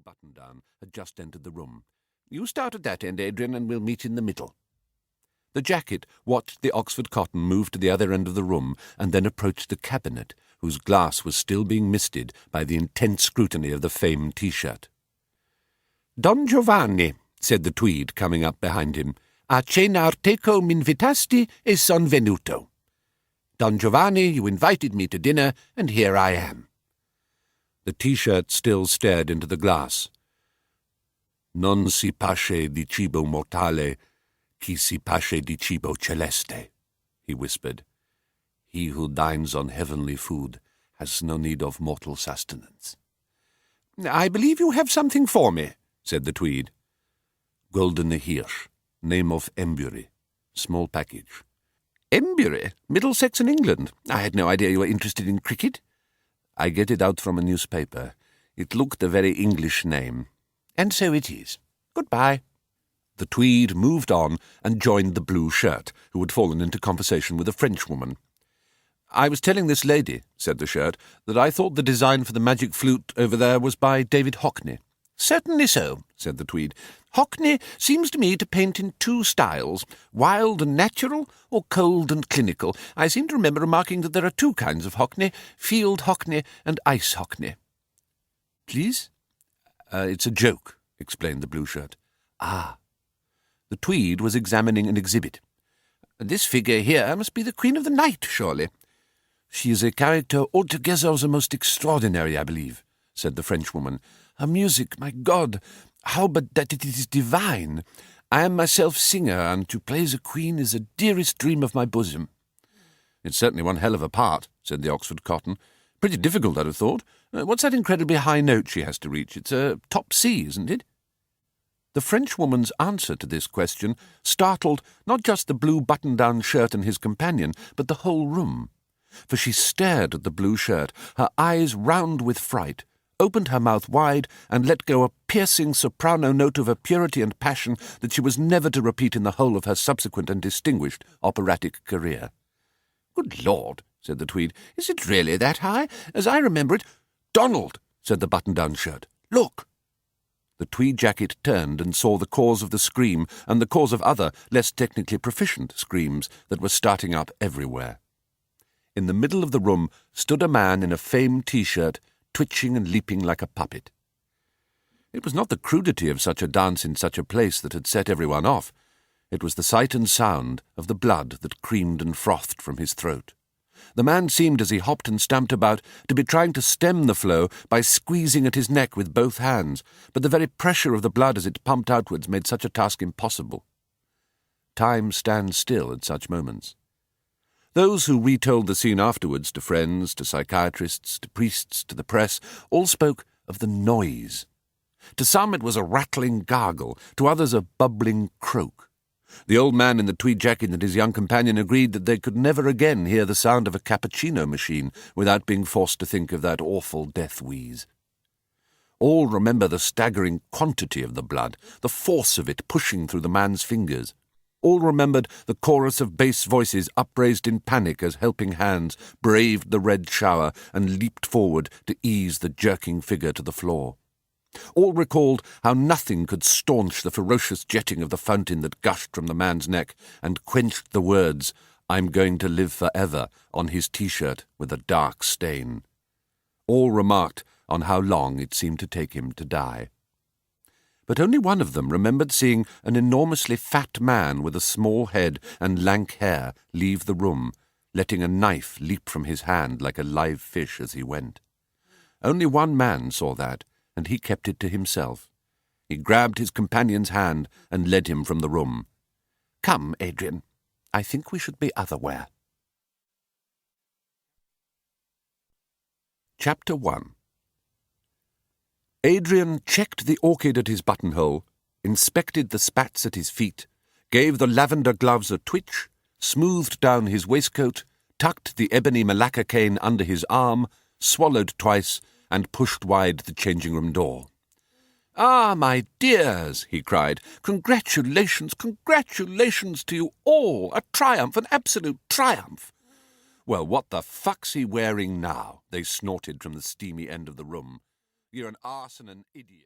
button-down, had just entered the room. "You start at that end, Adrian, and we'll meet in the middle." The jacket watched the Oxford cotton move to the other end of the room and then approached the cabinet, whose glass was still being misted by the intense scrutiny of the famed T-shirt. "Don Giovanni," said the Tweed, coming up behind him, "a cenar teco m'invitasti e son venuto. Don Giovanni, you invited me to dinner, and here I am." The T-shirt still stared into the glass. "Non si pasce di cibo mortale, chi si pasce di cibo celeste," he whispered. "He who dines on heavenly food has no need of mortal sustenance." "I believe you have something for me," said the Tweed. "Goldene Hirsch, name of Embury, small package." "Embury? Middlesex in England? I had no idea you were interested in cricket." "I get it out from a newspaper. It looked a very English name." "And so it is. Goodbye." The Tweed moved on and joined the blue shirt, who had fallen into conversation with a Frenchwoman. "I was telling this lady," said the shirt, "that I thought the design for the magic flute over there was by David Hockney." "Certainly so," said the Tweed. "Hockney seems to me to paint in two styles, wild and natural, or cold and clinical. I seem to remember remarking that there are two kinds of Hockney, field Hockney and ice Hockney." "Please?" "It's a joke," explained the blue shirt. "Ah." The Tweed was examining an exhibit. "This figure here must be the Queen of the Night, surely." "She is a character altogether the most extraordinary, I believe," said the Frenchwoman. "Her music, my God, how but that it is divine! I am myself singer, and to play the Queen is the dearest dream of my bosom." "It's certainly one hell of a part," said the Oxford cotton. "Pretty difficult, I'd have thought. What's that incredibly high note she has to reach? It's a top C, isn't it?" The Frenchwoman's answer to this question startled not just the blue button-down shirt and his companion, but the whole room. For she stared at the blue shirt, her eyes round with fright, opened her mouth wide, and let go a piercing soprano note of a purity and passion that she was never to repeat in the whole of her subsequent and distinguished operatic career. "Good Lord," said the Tweed, "is it really that high? As I remember it—" "Donald," said the button-down shirt, "look!" The tweed jacket turned and saw the cause of the scream and the cause of other, less technically proficient screams that were starting up everywhere. In the middle of the room stood a man in a famed T-shirt, twitching and leaping like a puppet. It was not the crudity of such a dance in such a place that had set everyone off. It was the sight and sound of the blood that creamed and frothed from his throat. The man seemed, as he hopped and stamped about, to be trying to stem the flow by squeezing at his neck with both hands, but the very pressure of the blood as it pumped outwards made such a task impossible. Time stands still at such moments. Those who retold the scene afterwards to friends, to psychiatrists, to priests, to the press, all spoke of the noise. To some it was a rattling gargle, to others a bubbling croak. The old man in the tweed jacket and his young companion agreed that they could never again hear the sound of a cappuccino machine without being forced to think of that awful death wheeze. All remember the staggering quantity of the blood, the force of it pushing through the man's fingers. All remembered the chorus of bass voices upraised in panic as helping hands braved the red shower and leaped forward to ease the jerking figure to the floor. All recalled how nothing could staunch the ferocious jetting of the fountain that gushed from the man's neck and quenched the words, "I'm going to live forever," on his T-shirt with a dark stain. All remarked on how long it seemed to take him to die. But only one of them remembered seeing an enormously fat man with a small head and lank hair leave the room, letting a knife leap from his hand like a live fish as he went. Only one man saw that, and he kept it to himself. He grabbed his companion's hand and led him from the room. "Come, Adrian, I think we should be otherwhere." Chapter 1. Adrian checked the orchid at his buttonhole, inspected the spats at his feet, gave the lavender gloves a twitch, smoothed down his waistcoat, tucked the ebony malacca cane under his arm, swallowed twice, and pushed wide the changing-room door. "Ah, my dears," he cried, "congratulations, congratulations to you all! A triumph, an absolute triumph!" "Well, what the fuck's he wearing now?" they snorted from the steamy end of the room. "You're an arse and an idiot."